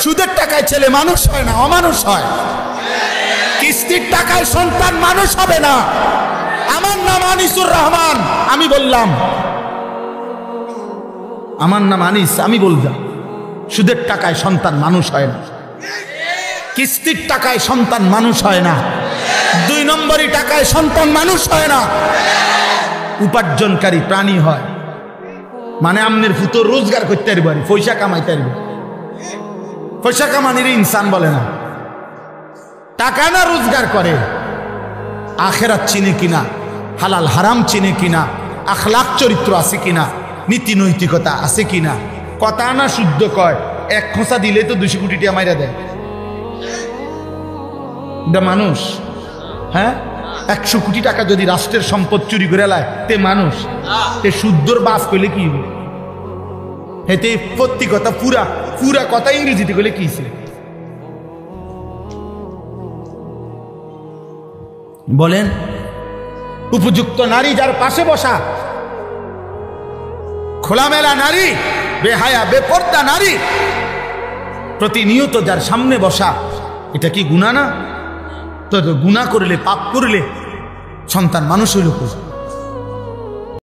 সুদের টাকায় ছেলে মানুষ হয় না, অমানুষ হয়। কিস্তির টাকায় সন্তান মানুষ হবে না। আমার নাম আনিসুর রহমান, আমি বললাম, আমার নাম আনিস, আমি বললাম সুদের টাকায় সন্তান মানুষ হয় না, কিস্তির টাকায় সন্তান মানুষ হয় না, 2 নম্বরই টাকায় সন্তান মানুষ হয় না, উপার্জনকারী প্রাণী হয়। মানে আমনের ফুতো রোজগার করতে পারি, পয়সা কামাইতে পারি, পয়সা কামানির ইনসান বলে না। টাকা না রোজগার করে, আখেরাত চিনে কিনা, হালাল হারাম চিনে কিনা, আখলাক চরিত্র আছে কিনা, নীতি নৈতিকতা আছে কিনা, কথা না শুদ্ধ কয়, 1 খোঁচা দিলে তো 200 কোটি টাকা মাইরা দেয়। মানুষ, হ্যাঁ, 100 কোটি টাকা যদি রাষ্ট্রের সম্পদ চুরি করে লায়, তে মানুষ, তে শুদ্ধর বাস কইলে কি হবে? এতে প্রতি কথা পুরা পুরা কথা ইংরেজিতে কইলে কি ছিল বলেন? উপযুক্ত নারী যার পাশে বসা, খোলামেলা নারী, বেহায়া বেপর্দা নারী প্রতিনিয়ত যার সামনে বসা, এটা কি গুনাহ না? তো গুনাহ করলে, পাপ করলে সন্তান মানুষ হইল।